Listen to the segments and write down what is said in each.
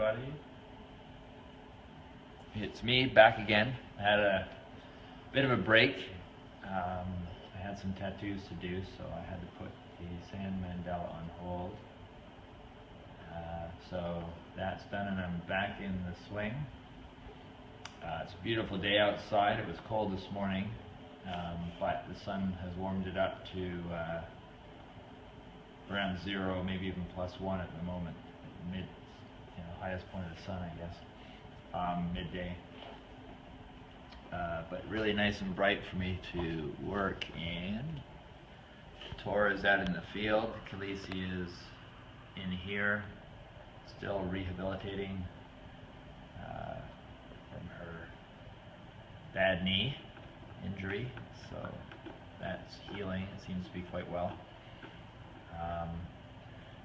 everybody. It's me back again. I had a bit of a break. I had some tattoos to do, so I had to put the sand mandala on hold. So that's done, and I'm back in the swing. It's a beautiful day outside. It was cold this morning, but the sun has warmed it up to around 0, maybe even +1 at the moment. Highest point of the sun, I guess, midday. But really nice and bright for me to work in. Tor is out in the field. Khaleesi is in here, still rehabilitating from her bad knee injury. So that's healing. It seems to be quite well.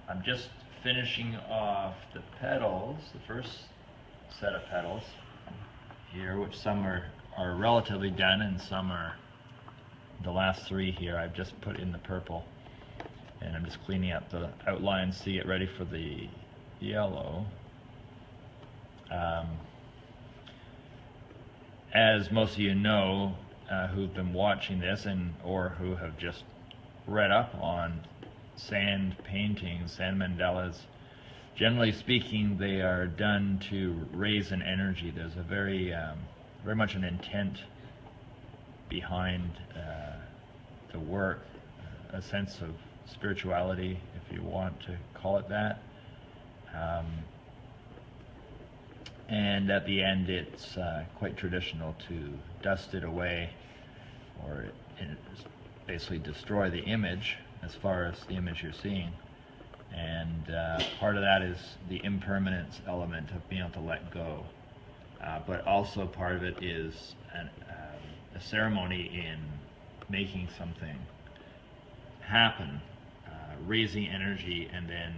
I'm just finishing off the pedals, the first set of pedals here, which some are relatively done and some are, the last 3 here I've just put in the purple, and I'm just cleaning up the outlines to get ready for the yellow. As most of you know, who've been watching this or who have just read up on sand paintings, sand mandalas, generally speaking, they are done to raise an energy. There's a very much an intent behind the work, a sense of spirituality, if you want to call it that. And at the end, it's quite traditional to dust it away, or basically destroy the image as far as the image you're seeing. And part of that is the impermanence element of being able to let go. But also part of it is a ceremony in making something happen, raising energy and then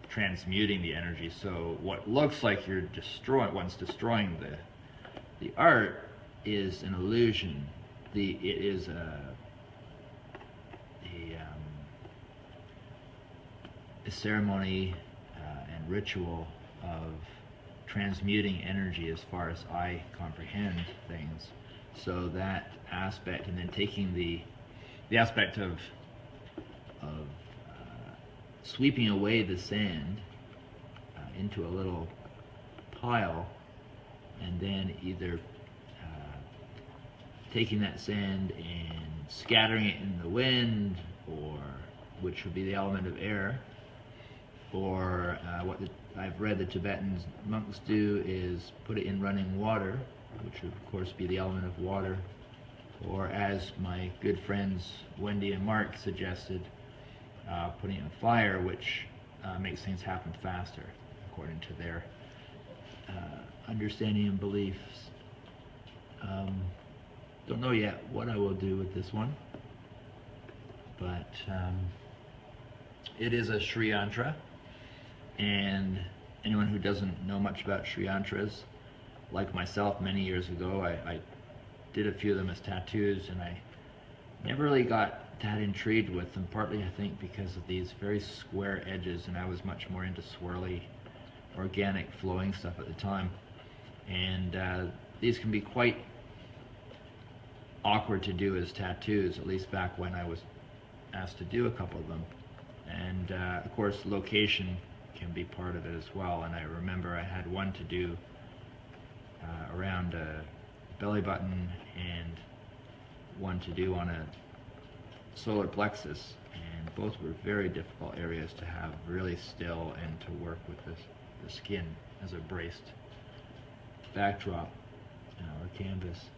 transmuting the energy. So what looks like you're destroying the art is an illusion. It is a ceremony and ritual of transmuting energy as far as I comprehend things. So that aspect, and then taking the aspect of sweeping away the sand into a little pile, and then either taking that sand and scattering it in the wind, or which would be the element of air, or what I've read the Tibetan monks do is put it in running water, which would of course be the element of water, or as my good friends Wendy and Mark suggested, putting it in fire, which makes things happen faster according to their understanding and beliefs. Don't know yet what I will do with this one, but it is a sriyantra. And anyone who doesn't know much about sriyantras, like myself many years ago, I did a few of them as tattoos, and I never really got that intrigued with them, partly I think because of these very square edges, and I was much more into swirly, organic, flowing stuff at the time. And these can be quite awkward to do as tattoos, at least back when I was asked to do a couple of them. And of course location can be part of it as well. And I remember I had one to do around a belly button and one to do on a solar plexus, and both were very difficult areas to have really still and to work with the skin as a braced backdrop or canvas.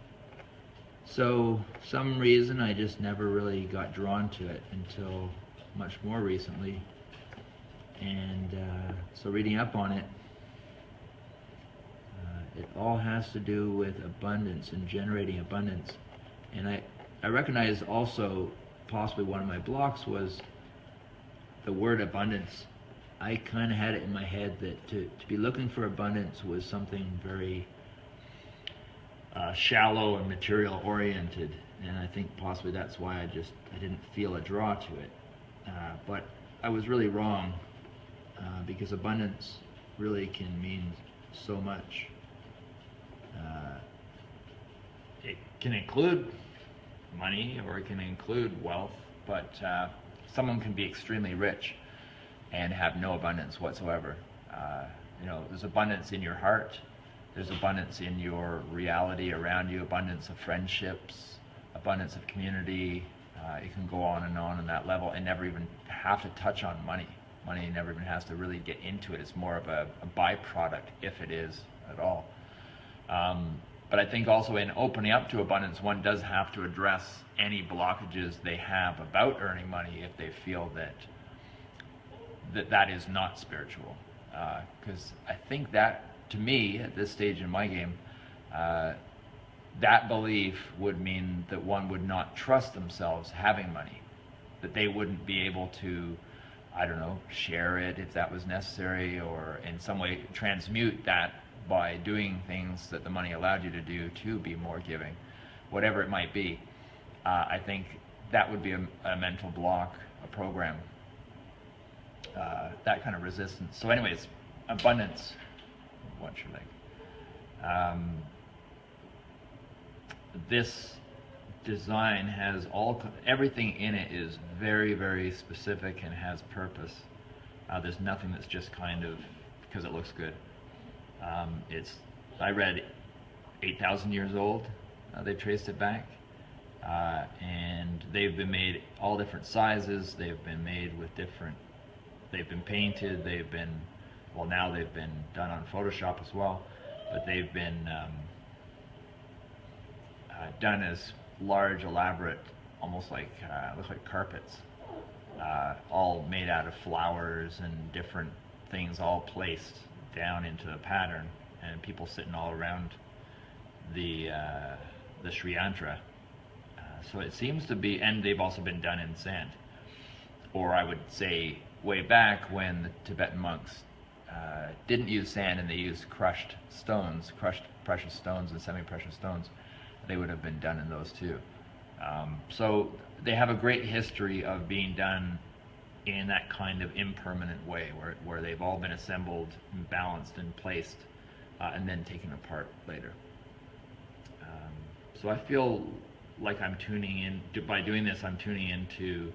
So some reason I just never really got drawn to it until much more recently. And so reading up on it, it all has to do with abundance and generating abundance. And I recognize also possibly one of my blocks was the word abundance. I kind of had it in my head that to be looking for abundance was something very shallow and material oriented, and I think possibly that's why I didn't feel a draw to it. But I was really wrong, because abundance really can mean so much. It can include money, or it can include wealth, but someone can be extremely rich and have no abundance whatsoever. You know, there's abundance in your heart, there's abundance in your reality around you, abundance of friendships, abundance of community. It can go on that level and never even have to touch on money. Money never even has to really get into it. It's more of a byproduct, if it is at all. But I think also in opening up to abundance, one does have to address any blockages they have about earning money if they feel that is not spiritual. Because I think that, to me, at this stage in my game, that belief would mean that one would not trust themselves having money, that they wouldn't be able to, I don't know, share it if that was necessary, or in some way transmute that by doing things that the money allowed you to do to be more giving, whatever it might be. I think that would be a mental block, a program, that kind of resistance. So anyways, abundance, what should I? This design has everything in it is very, very specific and has purpose. There's nothing that's just kind of because it looks good. I read 8,000 years old. They've traced it back, and they've been made all different sizes. They've been made with different. They've been painted. They've been, well, now they've been done on Photoshop as well, but they've been done as large, elaborate, almost like look like carpets, all made out of flowers and different things, all placed down into the pattern, and people sitting all around the sriyantra. So it seems to be, and they've also been done in sand, or I would say way back when the Tibetan monks didn't use sand and they used crushed stones, crushed precious stones and semi-precious stones, they would have been done in those too. So they have a great history of being done in that kind of impermanent way, where they've all been assembled and balanced and placed and then taken apart later. So I feel like I'm tuning in, by doing this, I'm tuning into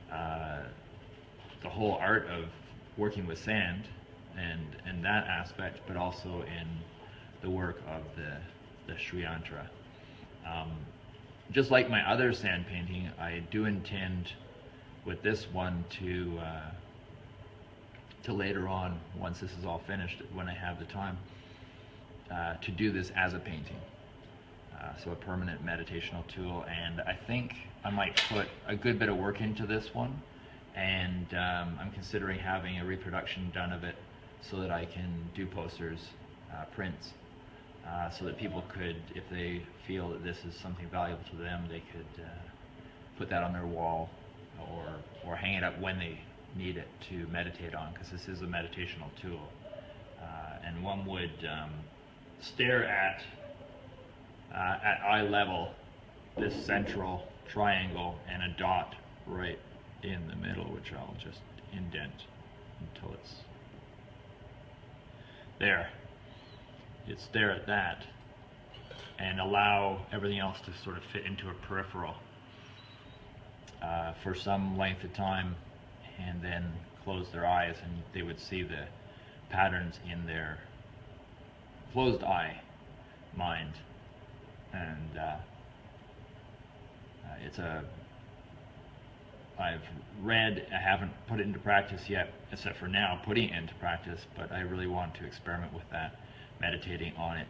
the whole art of working with sand and that aspect, but also in the work of the sriyantra. Just like my other sand painting, I do intend with this one to later on, once this is all finished, when I have the time, to do this as a painting. So a permanent meditational tool, and I think I might put a good bit of work into this one, and I'm considering having a reproduction done of it so that I can do posters, prints, so that people could, if they feel that this is something valuable to them, they could put that on their wall or hang it up when they need it to meditate on, because this is a meditational tool. And one would stare at eye level this central triangle and a dot right in the middle, which I'll just indent until it's there. You'd stare at that and allow everything else to sort of fit into a peripheral for some length of time, and then close their eyes and they would see the patterns in their closed eye mind. And I've read, I haven't put it into practice yet, except for now putting it into practice, but I really want to experiment with that, meditating on it.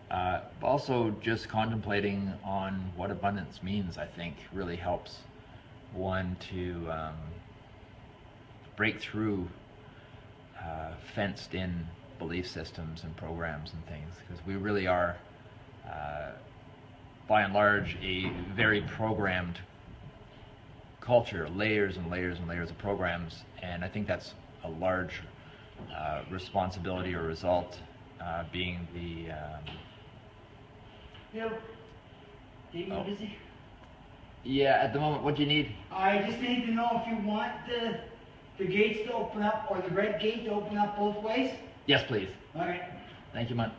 But also just contemplating on what abundance means, I think really helps one to break through fenced in belief systems and programs and things, because we really are by and large a very programmed culture, layers and layers and layers of programs, and I think that's a large responsibility or result, being the Yo, Dave, you busy? Yeah, at the moment. What do you need? I just need to know if you want the gates to open up, or the red gate to open up both ways. Yes, please. Okay. Thank you, Mutt.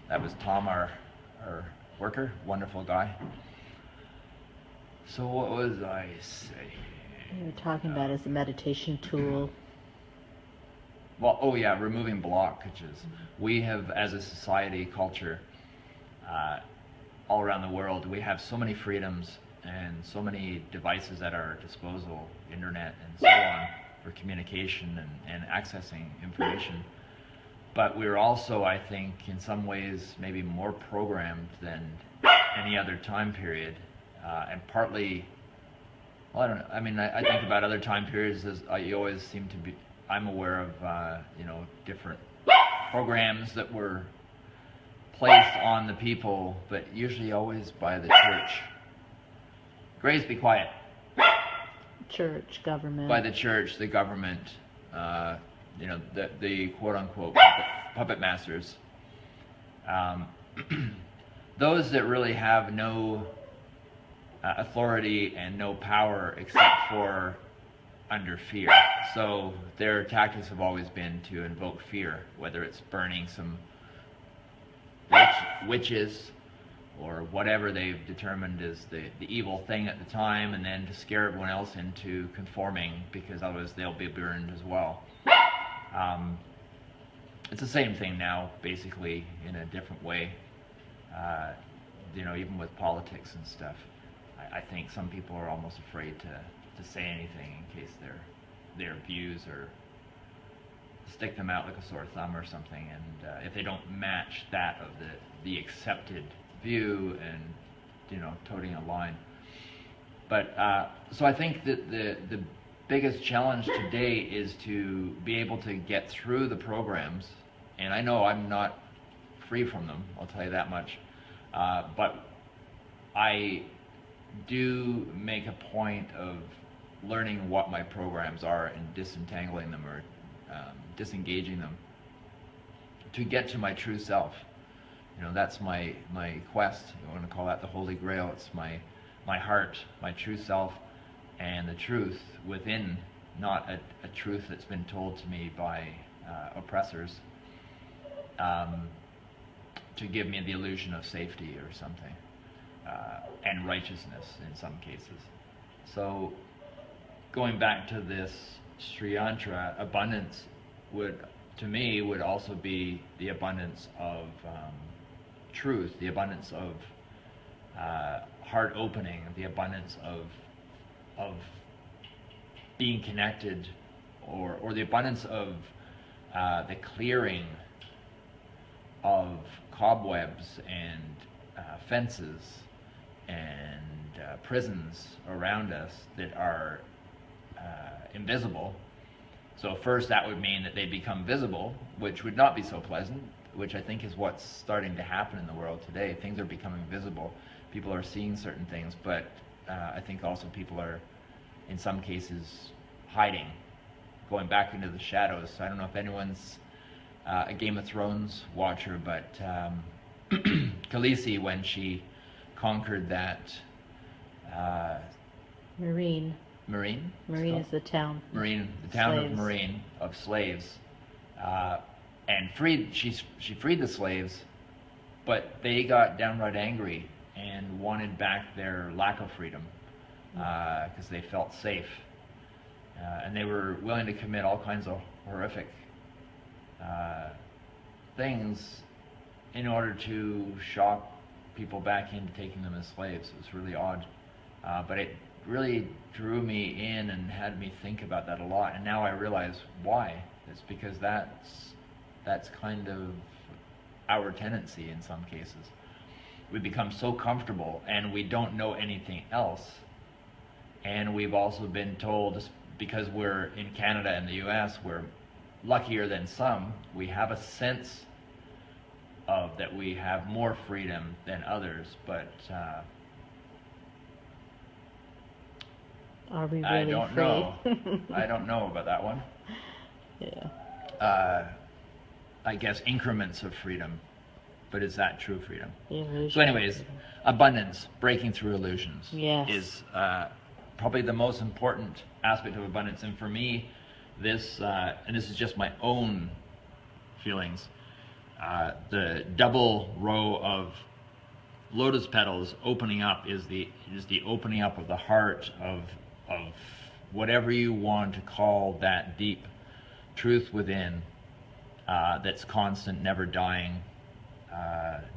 That was Tom, our worker, wonderful guy. So what was I saying? You were talking about as a meditation tool. Well, oh yeah, removing blockages. We have, as a society, culture, all around the world, we have so many freedoms and so many devices at our disposal, internet and so on, for communication and accessing information. But we're also, I think, in some ways, maybe more programmed than any other time period. And partly, well, I don't know. I mean, I think about other time periods as you always seem to be. I'm aware of, different programs that were placed on the people, but usually always by the church. Grace, be quiet. Church, government. By the church, the government, the quote-unquote puppet masters. Those that really have no authority and no power except for under fear. So their tactics have always been to invoke fear, whether it's burning some witches or whatever they've determined is the evil thing at the time, and then to scare everyone else into conforming, because otherwise they'll be burned as well. It's the same thing now, basically, in a different way. Even with politics and stuff, I think some people are almost afraid to say anything in case their views are stick them out like a sore thumb or something, and if they don't match that of the accepted view and toting a line. But so I think that the biggest challenge today is to be able to get through the programs, and I know I'm not free from them, I'll tell you that much, but I do make a point of learning what my programs are and disentangling them or disengaging them to get to my true self. That's my quest. You want to call that the Holy Grail. It's my heart, my true self, and the truth within, not a truth that's been told to me by oppressors to give me the illusion of safety or something, and righteousness in some cases. So going back to this sriyantra, abundance would also be the abundance of truth, the abundance of heart opening, the abundance of being connected, or the abundance of the clearing of cobwebs and fences and prisons around us that are invisible. So first that would mean that they become visible, which would not be so pleasant, which I think is what's starting to happen in the world today. Things are becoming visible. People are seeing certain things, but I think also people are, in some cases, hiding, going back into the shadows. I don't know if anyone's a Game of Thrones watcher, but Khaleesi, when she conquered that Marine is the town. The town of Marine, of slaves, and she freed the slaves, but they got downright angry and wanted back their lack of freedom because they felt safe, and they were willing to commit all kinds of horrific things in order to shock people back into taking them as slaves. It was really odd, but it really drew me in and had me think about that a lot, and now I realize why. It's because that's kind of our tendency in some cases. We become so comfortable and we don't know anything else, and we've also been told, because we're in Canada and the US, we're luckier than some, we have a sense of that we have more freedom than others, but are we really I don't free? know. I don't know about that one. Yeah. I guess increments of freedom, but is that true freedom? Illusion. So anyways, abundance, breaking through illusions, Yes. is probably the most important aspect of abundance. And for me, this, and this is just my own feelings, the double row of lotus petals opening up is the opening up of the heart of whatever you want to call that deep truth within, that's constant, never dying,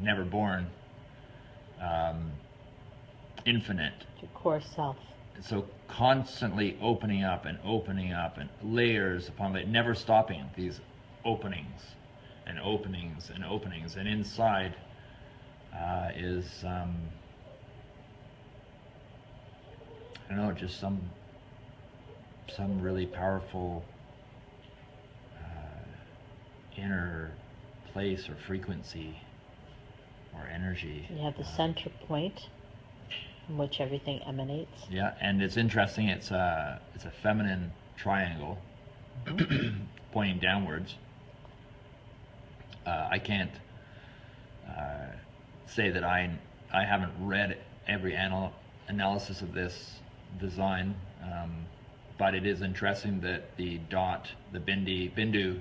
never born, infinite. Your core self. So constantly opening up and layers upon layers, never stopping these openings and openings and openings, and inside is I don't know, just some really powerful inner place or frequency or energy. You have the center point from which everything emanates. Yeah, and it's interesting. It's a feminine triangle pointing downwards. I can't say that I haven't read every analysis of this design, but it is interesting that the dot, the bindu,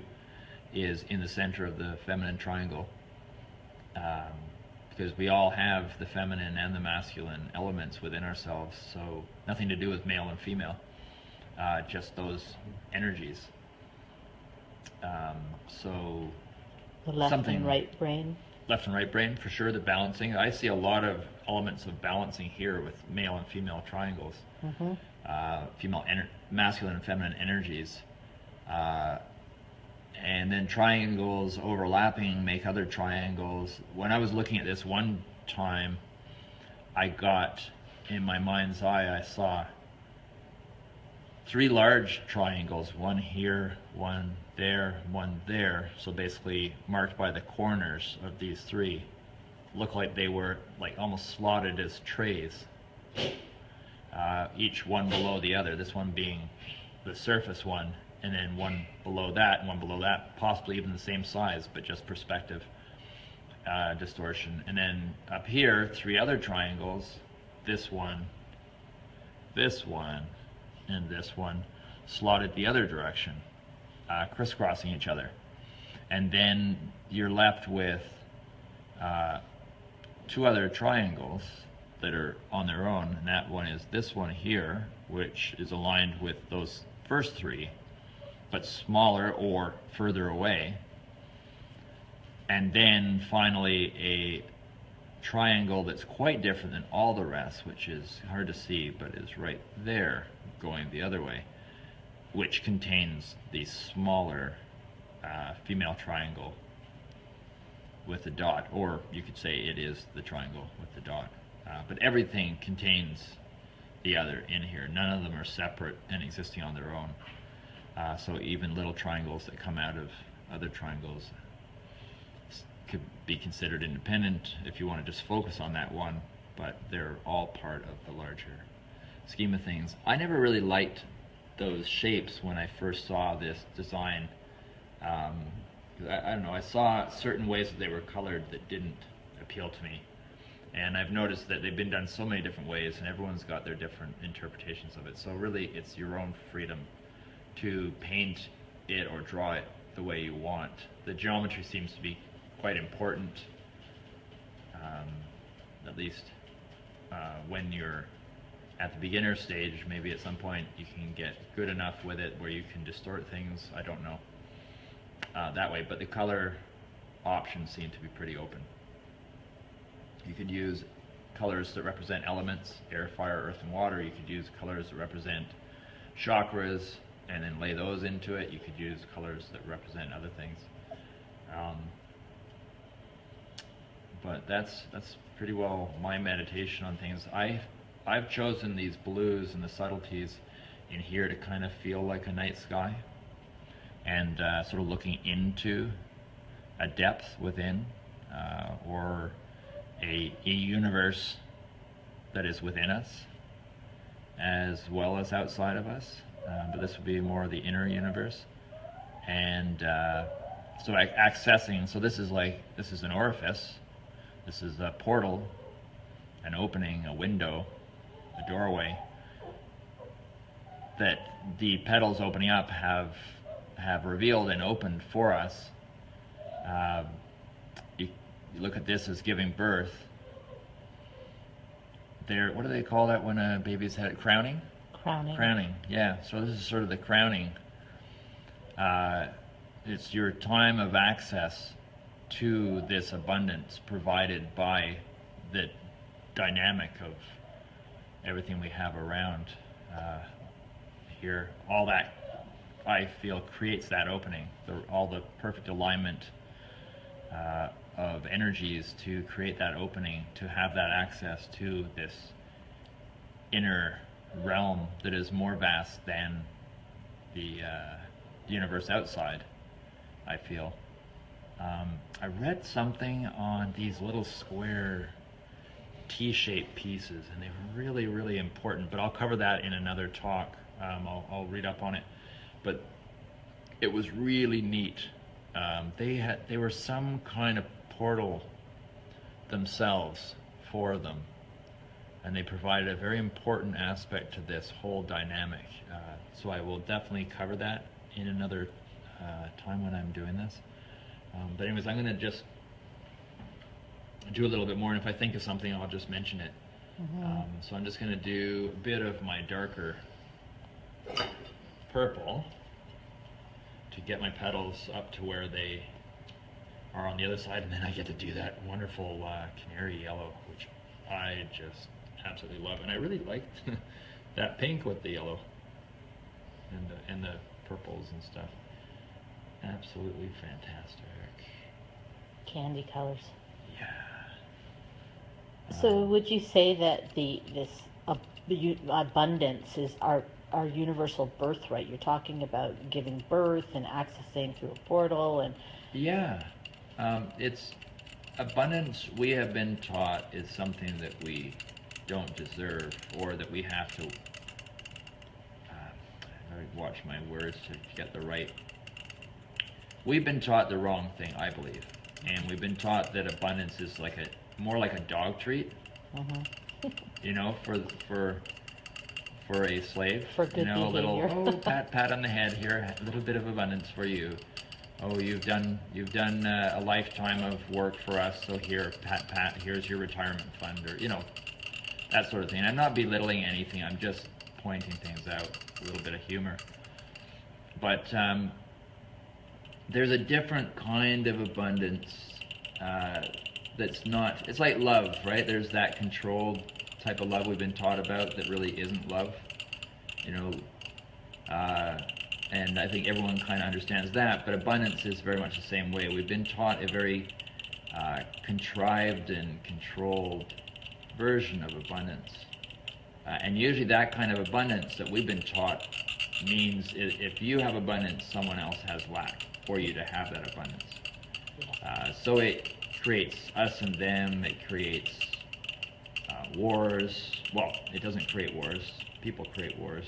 is in the center of the feminine triangle, because we all have the feminine and the masculine elements within ourselves, so nothing to do with male and female, just those energies. So The left and right brain. Left and right brain, for sure. The balancing. I see a lot of elements of balancing here with male and female triangles. Mm-hmm. Masculine and feminine energies. And then triangles overlapping make other triangles. When I was looking at this one time, I got, in my mind's eye, I saw 3 large triangles, one here, one there, one there. So basically marked by the corners of these 3. Look like they were like almost slotted as trays, each one below the other, this one being the surface one, and then one below that and one below that, possibly even the same size, but just perspective distortion. And then up here, 3 other triangles, this one, and this one, slotted the other direction, crisscrossing each other. And then you're left with 2 other triangles that are on their own, and that one is this one here, which is aligned with those first 3, but smaller or further away. And then finally a triangle that's quite different than all the rest, which is hard to see, but is right there going the other way, which contains the smaller female triangle with the dot, or you could say it is the triangle with the dot. But everything contains the other in here. None of them are separate and existing on their own. So even little triangles that come out of other triangles could be considered independent if you want to just focus on that one, but they're all part of the larger scheme of things. I never really liked those shapes when I first saw this design. I don't know, I saw certain ways that they were colored that didn't appeal to me. And I've noticed that they've been done so many different ways, and everyone's got their different interpretations of it. So really, it's your own freedom to paint it or draw it the way you want. The geometry seems to be quite important, at least when you're at the beginner stage. Maybe at some point you can get good enough with it where you can distort things. I don't know that way, but the color options seem to be pretty open. You could use colors that represent elements, air, fire, earth, and water. You could use colors that represent chakras and then lay those into it. You could use colors that represent other things. But that's pretty well my meditation on things. I've chosen these blues and the subtleties in here to kind of feel like a night sky, and sort of looking into a depth within, or a universe that is within us as well as outside of us, but this would be more the inner universe. And so accessing, so this is an orifice, this is a portal, an opening, a window, a doorway, that the petals opening up have revealed and opened for us. You look at this as giving birth. What do they call that when a baby's had crowning? Crowning. Crowning, yeah. So this is sort of the crowning. It's your time of access to this abundance provided by the dynamic of everything we have around here. All that, I feel, creates that opening. All the perfect alignment of energies to create that opening, to have that access to this inner realm that is more vast than the universe outside, I feel. I read something on these little square T-shaped pieces, and they're really, really important, but I'll cover that in another talk. I'll read up on it, but it was really neat. They were some kind of portal themselves for them, and they provided a very important aspect to this whole dynamic. So I will definitely cover that in another time when I'm doing this. But anyways, I'm going to just do a little bit more, and if I think of something, I'll just mention it. So I'm just going to do a bit of my darker purple to get my petals up to where they are on the other side, and then I get to do that wonderful canary yellow, which I just absolutely love. And I really liked that pink with the yellow and the purples and stuff. Absolutely fantastic. Candy colors. Yeah. So would you say that this abundance is our universal birthright? You're talking about giving birth and accessing through a portal, and yeah, it's abundance. We have been taught is something that we don't deserve, or that we have to. I watch my words to get the right. We've been taught the wrong thing, I believe, and we've been taught that abundance is more like a dog treat. You know, for a slave. For good a little behavior. pat on the head here, a little bit of abundance for you. Oh, you've done a lifetime of work for us, so here, pat, here's your retirement fund, or that sort of thing. I'm not belittling anything. I'm just pointing things out, a little bit of humor. But there's a different kind of abundance that's not. It's like love, right? There's that controlled type of love we've been taught about that really isn't love, and I think everyone kind of understands that, but abundance is very much the same way. We've been taught a very contrived and controlled version of abundance, and usually that kind of abundance that we've been taught means if you have abundance, someone else has lack for you to have that abundance. So it creates us and them, it creates wars. Well, it doesn't create wars. People create wars.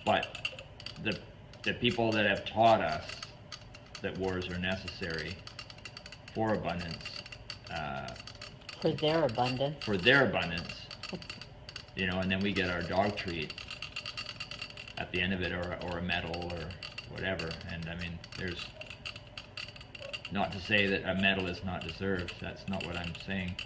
But the people that have taught us that wars are necessary for abundance. for their abundance. For their abundance. And then we get our dog treat at the end of it, or a medal or whatever. And I mean, there's not to say that a medal is not deserved. That's not what I'm saying.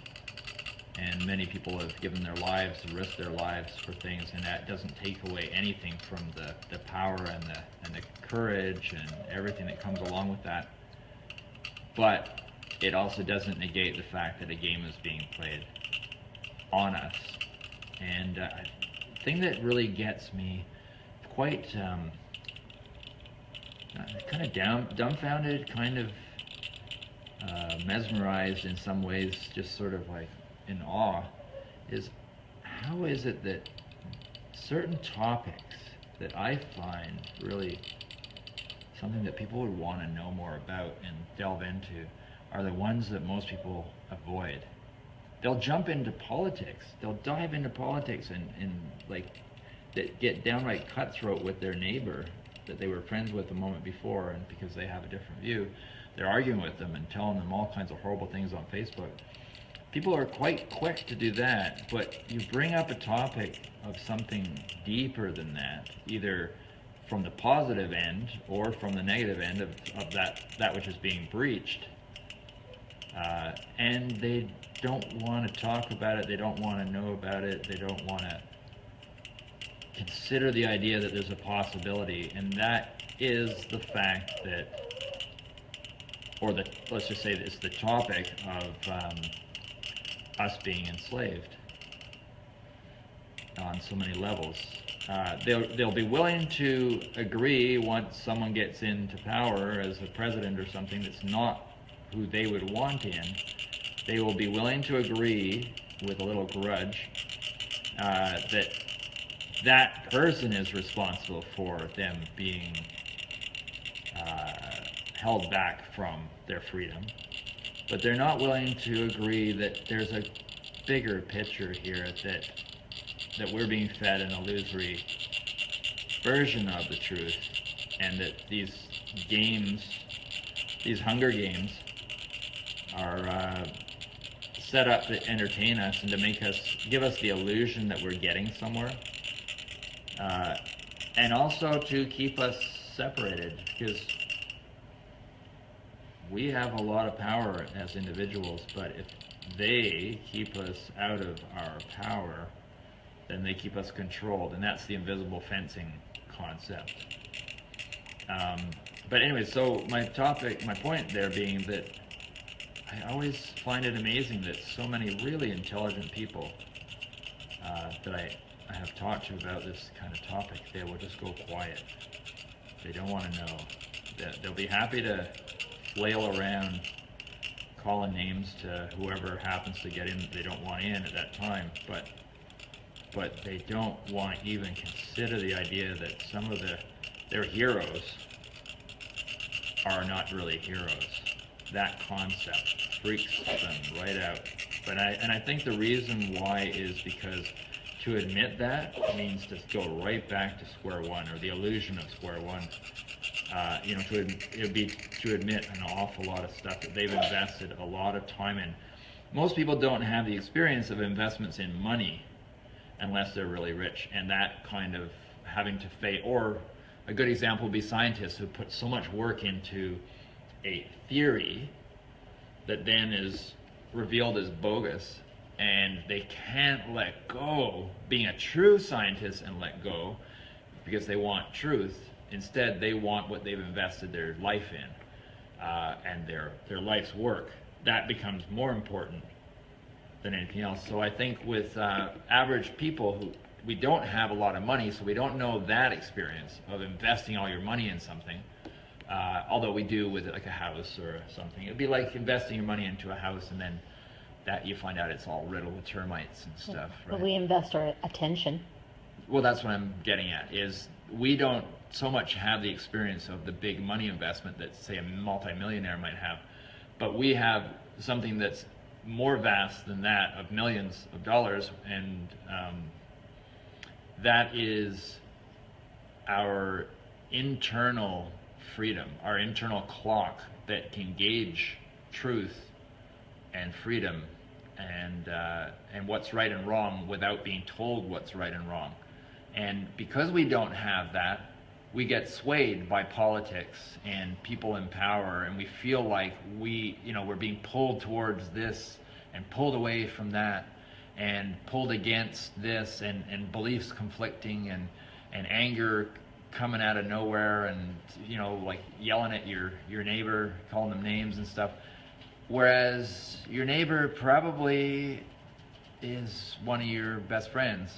And many people have given their lives, risked their lives for things, and that doesn't take away anything from the power and the courage and everything that comes along with that. But it also doesn't negate the fact that a game is being played on us. And the thing that really gets me quite kind of dumbfounded, kind of mesmerized in some ways, just sort of like in awe, is how is it that certain topics that I find really something that people would want to know more about and delve into are the ones that most people avoid. They'll jump into politics, they'll dive into politics and like that get downright cutthroat with their neighbor that they were friends with a moment before, and because they have a different view, they're arguing with them and telling them all kinds of horrible things on Facebook. people are quite quick to do that, but you bring up a topic of something deeper than that, either from the positive end or from the negative end of that which is being breached. And they don't want to talk about it, they don't want to know about it, they don't want to consider the idea that there's a possibility, and that is the fact that, or the, let's just say it's the topic of us being enslaved on so many levels. They'll be willing to agree once someone gets into power as a president or something that's not who they would want in. They will be willing to agree with a little grudge that that person is responsible for them being held back from their freedom. But they're not willing to agree that there's a bigger picture here, that we're being fed an illusory version of the truth, and that these games, these Hunger Games, are set up to entertain us and to make us, give us the illusion that we're getting somewhere, and also to keep us separated, because we have a lot of power as individuals, but if they keep us out of our power, then they keep us controlled, and that's the invisible fencing concept. But anyway, so my point there being that I always find it amazing that so many really intelligent people that I have talked to about this kind of topic, they will just go quiet. They don't want to know. They'll be happy to flail around calling names to whoever happens to get in that they don't want in at that time, but they don't want to even consider the idea that some of their heroes are not really heroes. That concept freaks them right out. And I think the reason why is because to admit that means to go right back to square one, or the illusion of square one. It would be to admit an awful lot of stuff that they've invested a lot of time in. Most people don't have the experience of investments in money unless they're really rich, and that kind of having to face, or a good example would be scientists who put so much work into a theory that then is revealed as bogus, and they can't let go being a true scientist and let go because they want truth. Instead, they want what they've invested their life in, and their life's work. That becomes more important than anything else. So I think with average people who, we don't have a lot of money, so we don't know that experience of investing all your money in something, although we do with like a house or something. It'd be like investing your money into a house and then that you find out it's all riddled with termites and stuff, right? But we invest our attention. Well, that's what I'm getting at, is we don't so much have the experience of the big money investment that, say, a multimillionaire might have, but we have something that's more vast than that, of millions of dollars, and that is our internal freedom, our internal clock that can gauge truth and freedom and what's right and wrong without being told what's right and wrong. And because we don't have that, we get swayed by politics and people in power, and we feel like we're being pulled towards this and pulled away from that and pulled against this, and beliefs conflicting, and anger coming out of nowhere, and like yelling at your neighbor, calling them names and stuff. Whereas your neighbor probably is one of your best friends,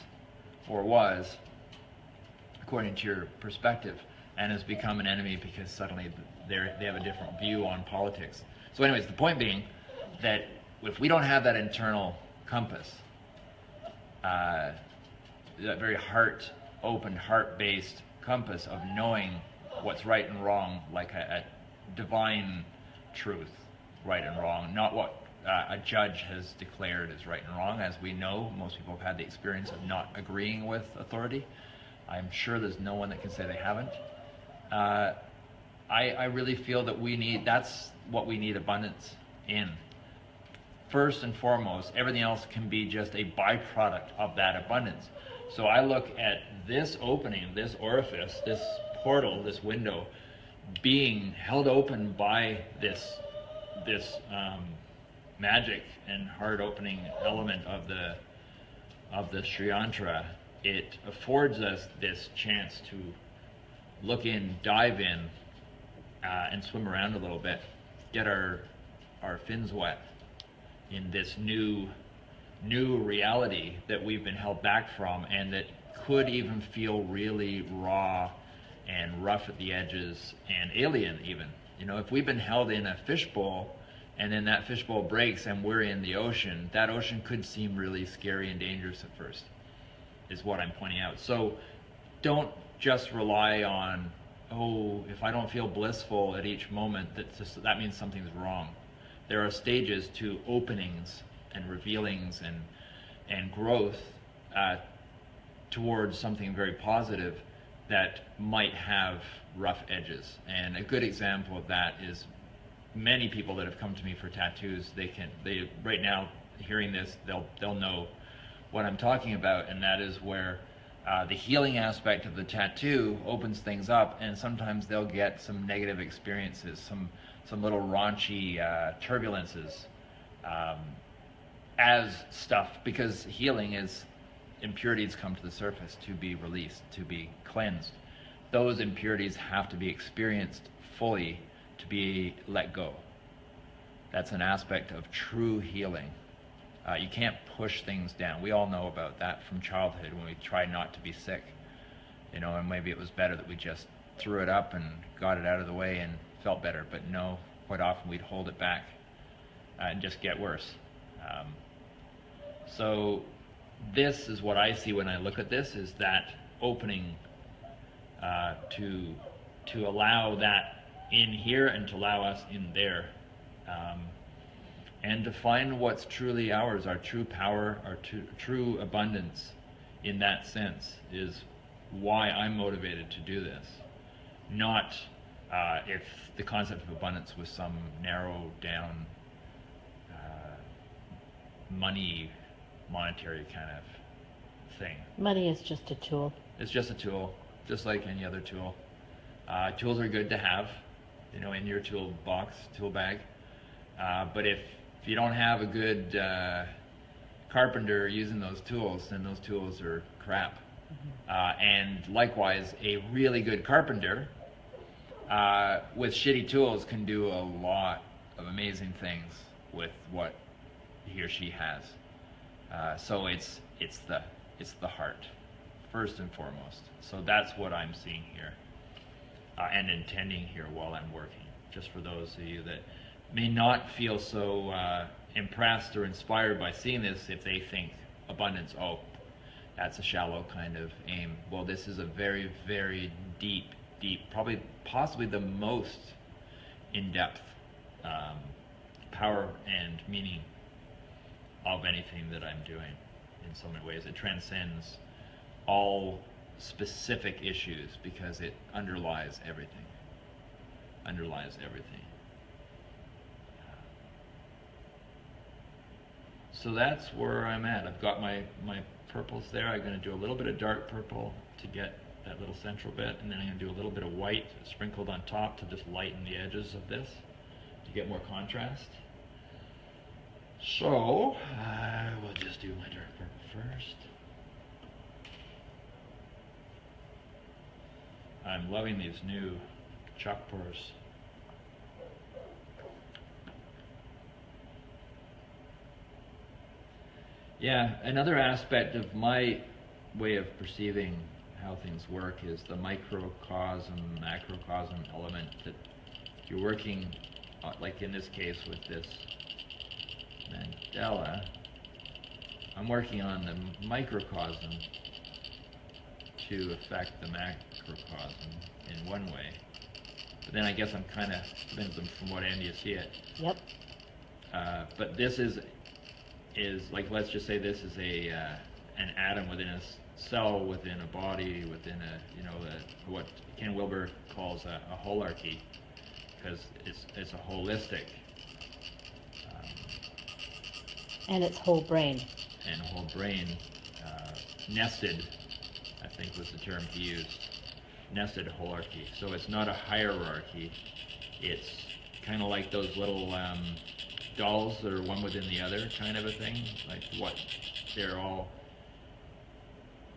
or was, according to your perspective, and has become an enemy because suddenly they have a different view on politics. So anyways, the point being that if we don't have that internal compass, that very open, heart-based compass of knowing what's right and wrong, like a divine truth, right and wrong, not what a judge has declared as right and wrong. As we know, most people have had the experience of not agreeing with authority. I'm sure there's no one that can say they haven't. I really feel that that's what we need abundance in. first and foremost. Everything else can be just a byproduct of that abundance. So I look at this opening, this orifice, this portal, this window, being held open by this magic and heart-opening element of the sriyantra. It affords us this chance to look in, dive in, and swim around a little bit, get our fins wet in this new reality that we've been held back from, and that could even feel really raw and rough at the edges and alien even. You know, if we've been held in a fishbowl and then that fishbowl breaks and we're in the ocean, that ocean could seem really scary and dangerous at first, is what I'm pointing out. So don't just rely on, oh, if I don't feel blissful at each moment, that means something's wrong. There are stages to openings and revealings and growth towards something very positive that might have rough edges. And a good example of that is many people that have come to me for tattoos, they right now hearing this, they'll know what I'm talking about, and that is where the healing aspect of the tattoo opens things up, and sometimes they'll get some negative experiences, some little raunchy turbulences as stuff, because healing is impurities come to the surface to be released, to be cleansed. Those impurities have to be experienced fully to be let go. That's an aspect of true healing. You can't push things down. We all know about that from childhood when we try not to be sick. You know, and maybe it was better that we just threw it up and got it out of the way and felt better. But no, quite often we'd hold it back and just get worse. So this is what I see when I look at this, is that opening to allow that in here and to allow us in there. And to find what's truly ours, our true power, our true abundance in that sense, is why I'm motivated to do this. Not if the concept of abundance was some narrow down monetary kind of thing. Money is just a tool. It's just a tool, just like any other tool. Tools are good to have, you know, in your tool box, tool bag. But if you don't have a good carpenter using those tools, then those tools are crap. And likewise, a really good carpenter with shitty tools can do a lot of amazing things with what he or she has. So it's the heart, first and foremost. So that's what I'm seeing here and intending here while I'm working. Just for those of you that may not feel so impressed or inspired by seeing this, if they think abundance, oh, that's a shallow kind of aim. Well, this is a very, very deep, possibly the most in-depth power and meaning of anything that I'm doing in so many ways. It transcends all specific issues because it underlies everything. So that's where I'm at. I've got my purples there. I'm going to do a little bit of dark purple to get that little central bit, and then I'm going to do a little bit of white sprinkled on top to just lighten the edges of this to get more contrast. So we'll just do my dark purple first. I'm loving these new chalk pours. Yeah, another aspect of my way of perceiving how things work is the microcosm, macrocosm element that you're working, like in this case with this mandala, I'm working on the microcosm to affect the macrocosm in one way. But then I guess I'm kind of, depends on from what end you see it. Yep. But this is like, let's just say this is an atom within a cell, within a body, within a, you know, what Ken Wilber calls a holarchy, because it's a holistic And its whole brain. and whole brain, nested, I think was the term he used, nested holarchy. So it's not a hierarchy, it's kind of like those little dolls that are one within the other kind of a thing, like what, they're all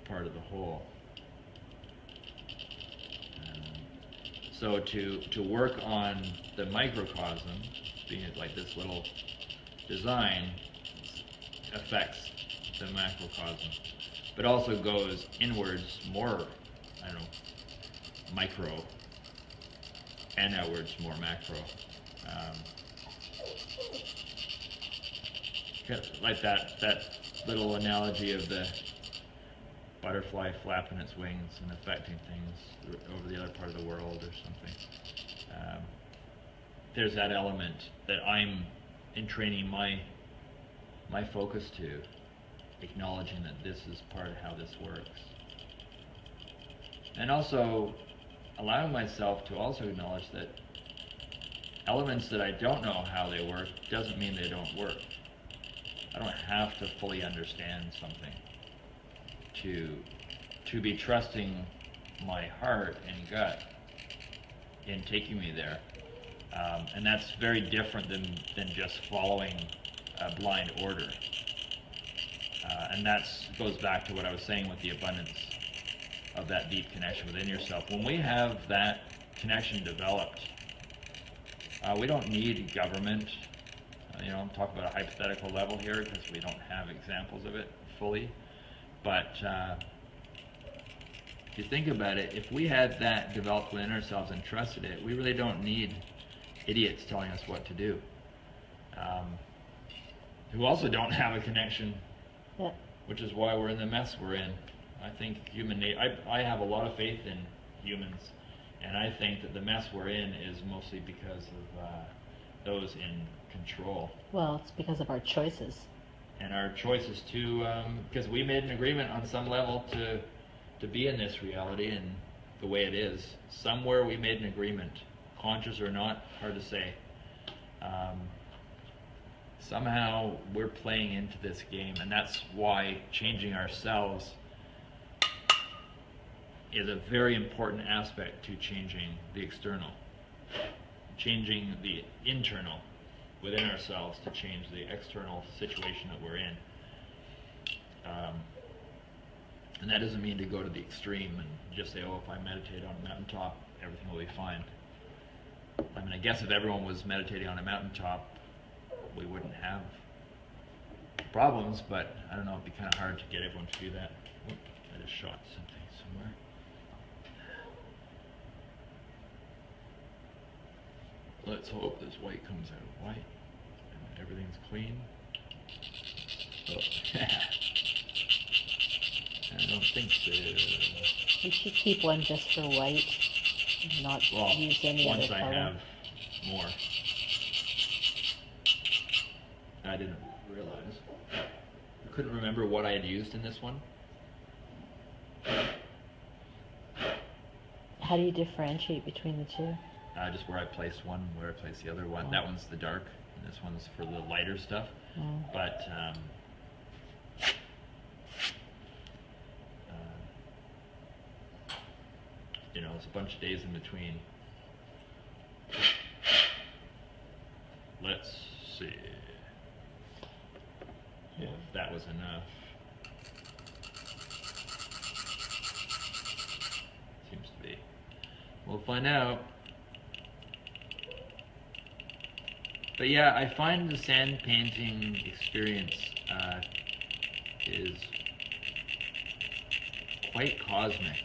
part of the whole. So to work on the microcosm, being like this little design, affects the macrocosm, but also goes inwards more, I don't know, micro, and outwards more macro. Like that little analogy of the butterfly flapping its wings and affecting things over the other part of the world or something. There's that element that I'm entraining my focus to, acknowledging that this is part of how this works. And also allowing myself to also acknowledge that elements that I don't know how they work doesn't mean they don't work. I don't have to fully understand something to be trusting my heart and gut in taking me there. And that's very different than just following a blind order. And that goes back to what I was saying with the abundance of that deep connection within yourself. When we have that connection developed, we don't need government. I'm talking about a hypothetical level here because we don't have examples of it fully. But if you think about it, if we had that developed within ourselves and trusted it, we really don't need idiots telling us what to do, who also don't have a connection, Yeah. which is why we're in the mess we're in. I think I have a lot of faith in humans, and I think that the mess we're in is mostly because of those in control. Well, it's because of our choices. And our choices to, because we made an agreement on some level to be in this reality and the way it is. Somewhere we made an agreement, conscious or not, hard to say. Somehow we're playing into this game, and that's why changing ourselves is a very important aspect to changing the external. Changing the internal within ourselves to change the external situation that we're in. And that doesn't mean to go to the extreme and just say, oh, if I meditate on a mountaintop, everything will be fine. I mean, I guess if everyone was meditating on a mountaintop, we wouldn't have problems, but I don't know, it'd be kind of hard to get everyone to do that. Whoop, I just shot something somewhere. Let's hope this white comes out white and everything's clean. Oh. I don't think so. We should keep one just for white, and not use any other once I color. have more. I didn't realize. I couldn't remember what I had used in this one. How do you differentiate between the two? Just where I place one, where I place the other one. Oh. That one's the dark, and this one's for the lighter stuff. Mm. But it's a bunch of days in between. Let's see if that was enough. Seems to be. We'll find out. But yeah, I find the sand painting experience is quite cosmic.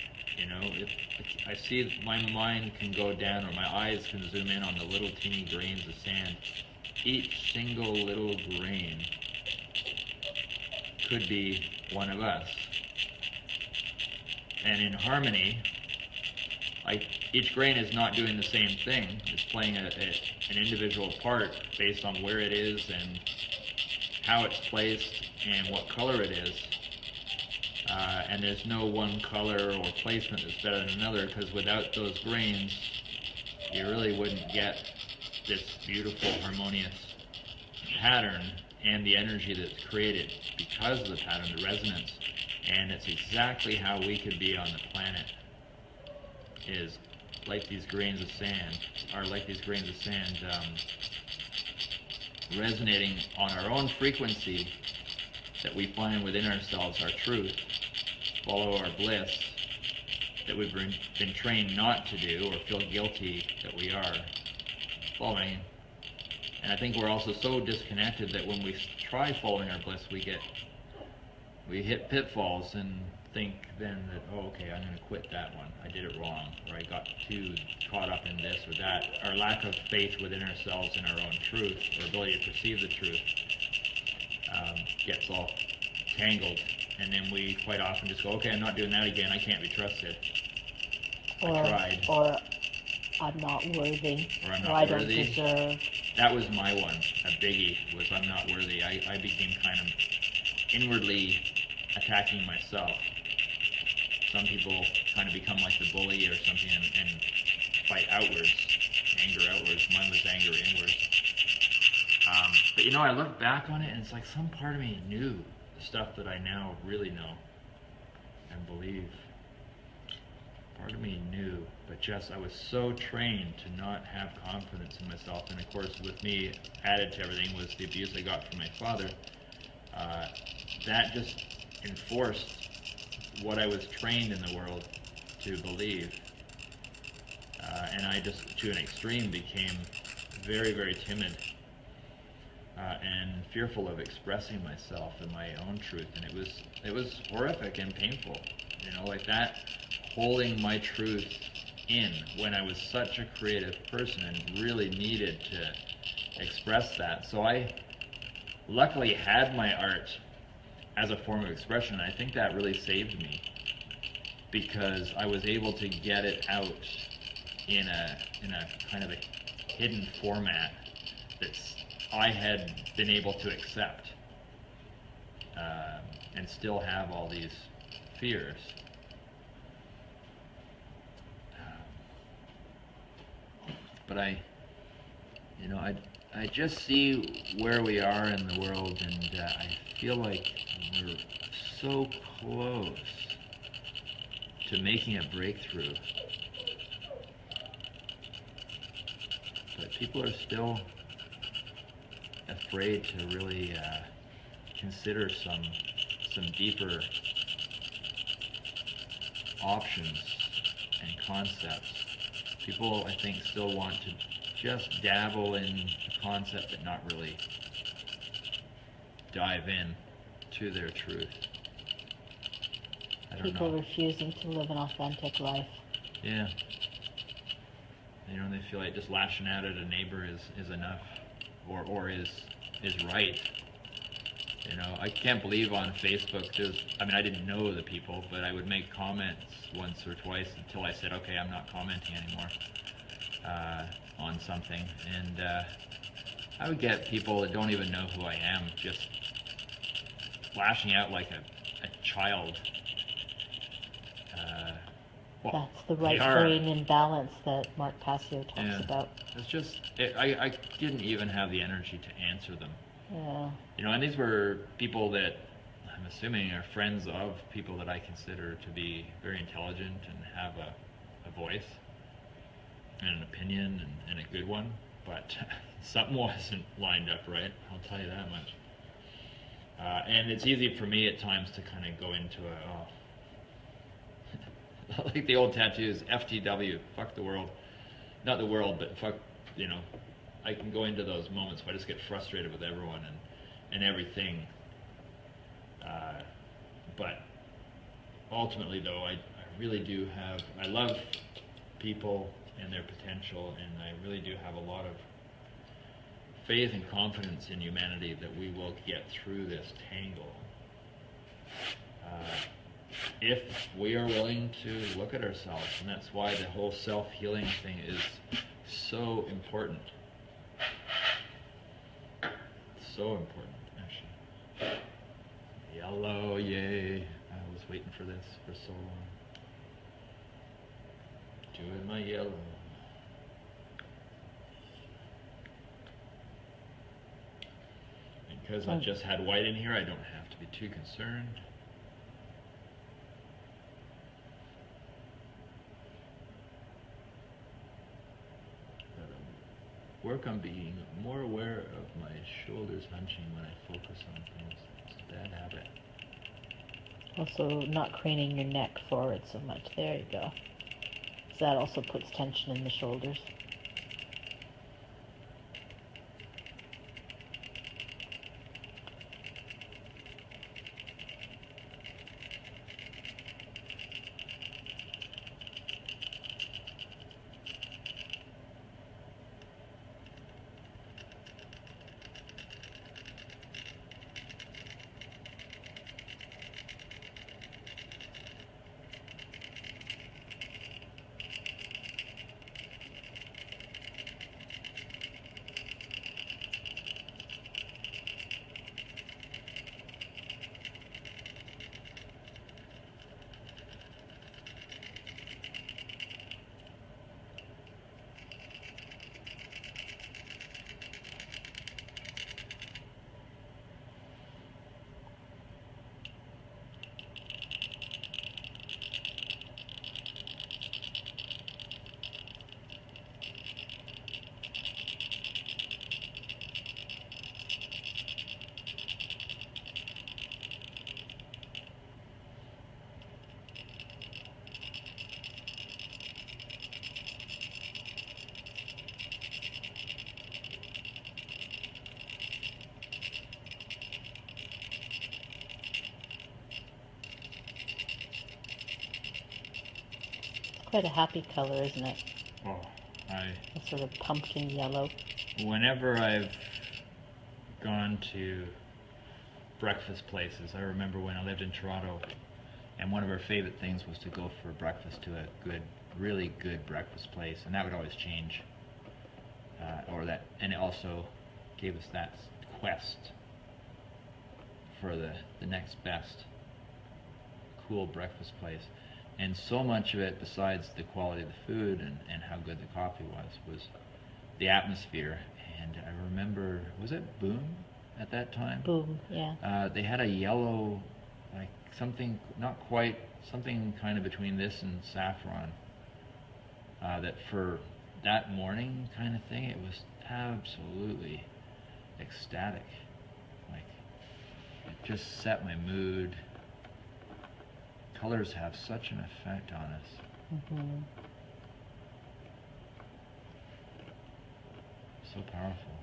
I see that my mind can go down, or my eyes can zoom in on the little teeny grains of sand. Each single little grain could be one of us. And in harmony, each grain is not doing the same thing. It's playing an individual part based on where it is and how it's placed and what color it is. And there's no one color or placement that's better than another, because without those grains, you really wouldn't get this beautiful, harmonious pattern and the energy that's created because of the pattern, the resonance. And it's exactly how we could be on the planet, is like these grains of sand, resonating on our own frequency that we find within ourselves, our truth, follow our bliss, that we've been trained not to do or feel guilty that we are following. And I think we're also so disconnected that when we try following our bliss, we hit pitfalls and think then that, oh, okay, I'm going to quit that one. I did it wrong, or I got too caught up in this or that. Our lack of faith within ourselves and our own truth, or ability to perceive the truth, gets all tangled. And then we quite often just go, okay, I'm not doing that again. I can't be trusted. I tried. Or I'm not worthy. Or I'm or not I worthy. don't deserve. That was my one, a biggie, was I'm not worthy. I became kind of inwardly attacking myself. Some people kind of become like the bully or something and fight outwards, anger outwards. Mine was anger inwards. But you know, I look back on it and it's like some part of me knew the stuff that I now really know and believe. Part of me knew, but just I was so trained to not have confidence in myself. And of course, with me, added to everything was the abuse I got from my father. That just enforced what I was trained in the world to believe. And I just, to an extreme, became very, very timid and fearful of expressing myself and my own truth. And it was horrific and painful, you know, like that, holding my truth in when I was such a creative person and really needed to express that. So I luckily had my art as a form of expression. I think that really saved me, because I was able to get it out in a kind of a hidden format that I had been able to accept, and still have all these fears. But I just see where we are in the world, and I feel like we're so close to making a breakthrough. But people are still afraid to really consider some deeper options and concepts. People, I think, still want to just dabble in a concept but not really dive in to their truth. I don't People know. refusing to live an authentic life. Yeah. You know, they feel like just lashing out at a neighbor is enough, or is right. You know, I can't believe on Facebook I didn't know the people, but I would make comments once or twice until I said, okay, I'm not commenting anymore on something. And I would get people that don't even know who I am just lashing out like a child. Well, That's the right brain imbalance that Mark Passio talks about. It's just, I didn't even have the energy to answer them. Yeah. You know, and these were people that I'm assuming are friends of people that I consider to be very intelligent and have a voice and an opinion, and a good one, but something wasn't lined up right, I'll tell you that much. And it's easy for me at times to kind of go into like the old tattoos, FTW, fuck the world. Not the world, but fuck, you know, I can go into those moments where I just get frustrated with everyone and everything. But ultimately, though, I really do I love people and their potential, and I really do have a lot of faith and confidence in humanity that we will get through this tangle. If we are willing to look at ourselves, and that's why the whole self-healing thing is so important. So important, actually. Yellow, yay. I was waiting for this for so long. Doing my yellow. And because I just had white in here, I don't have to be too concerned. Work on being more aware of my shoulders hunching when I focus on things. It's a bad habit. Also, not craning your neck forward so much. There you go. So that also puts tension in the shoulders. Quite a happy color, isn't it? Oh, A sort of pumpkin yellow. whenever I've gone to breakfast places, I remember when I lived in Toronto, and one of our favorite things was to go for breakfast to a good, really good breakfast place, and that would always change. And it also gave us that quest for the next best cool breakfast place. And so much of it, besides the quality of the food and how good the coffee was the atmosphere. And I remember, was it Boom at that time? Boom, yeah. They had a yellow, like something, not quite, something kind of between this and saffron. That for that morning kind of thing, it was absolutely ecstatic. Like, it just set my mood. Colors have such an effect on us. Mm-hmm. So powerful.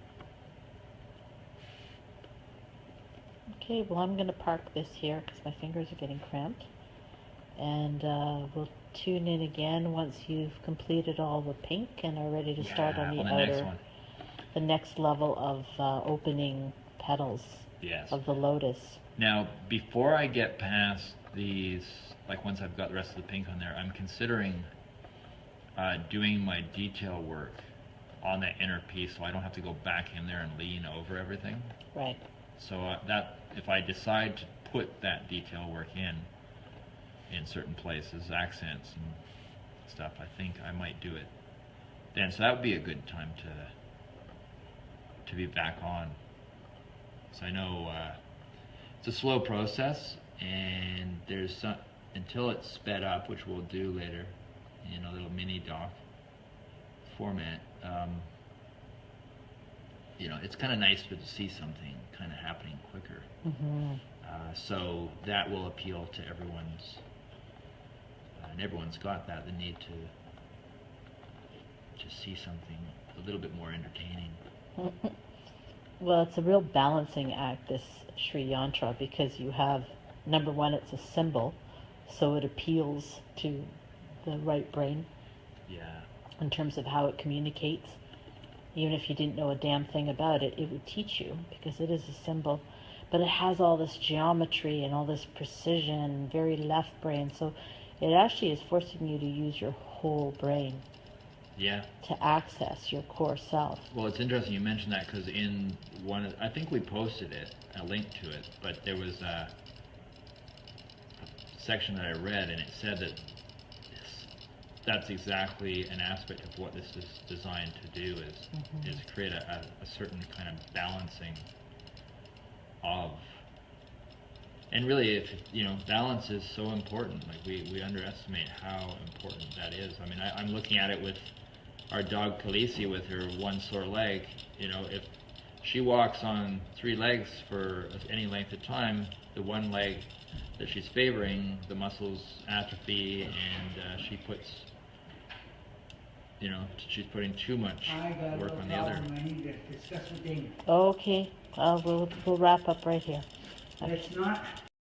Okay, well, I'm going to park this here because my fingers are getting cramped. And we'll tune in again once you've completed all the pink and are ready to start on the next outer, one. the next level of opening petals Yes. of the lotus. Now, before I get past these, like once I've got the rest of the pink on there, I'm considering doing my detail work on that inner piece so I don't have to go back in there and lean over everything. Right. So that if I decide to put that detail work in certain places, accents and stuff, I think I might do it then. So that would be a good time to be back on. So I know it's a slow process, and there's some until it's sped up, which we'll do later in a little mini doc format. You know, it's kind of nice to see something kind of happening quicker. Mm-hmm. So that will appeal to everyone's, and everyone's got that, the need to see something a little bit more entertaining. Well, it's a real balancing act, this sriyantra, because you have, number one, it's a symbol, so it appeals to the right brain. Yeah. In terms of how it communicates. Even if you didn't know a damn thing about it, it would teach you because it is a symbol. But it has all this geometry and all this precision, very left brain. So it actually is forcing you to use your whole brain. Yeah. To access your core self. Well, it's interesting you mentioned that because in one, I think we posted it, a link to it, but there was a section that I read, and it said that that's exactly an aspect of what this is designed to do is create a certain kind of balancing of. And really, if balance is so important. Like we underestimate how important that is. I mean, I'm looking at it with our dog Khaleesi with her one sore leg. If she walks on 3 legs for any length of time, the one leg that she's favoring, the muscles atrophy, and she's putting too much I got a work little on the other. problem I need to discuss with Damon. Okay, we'll wrap up right here. Let's not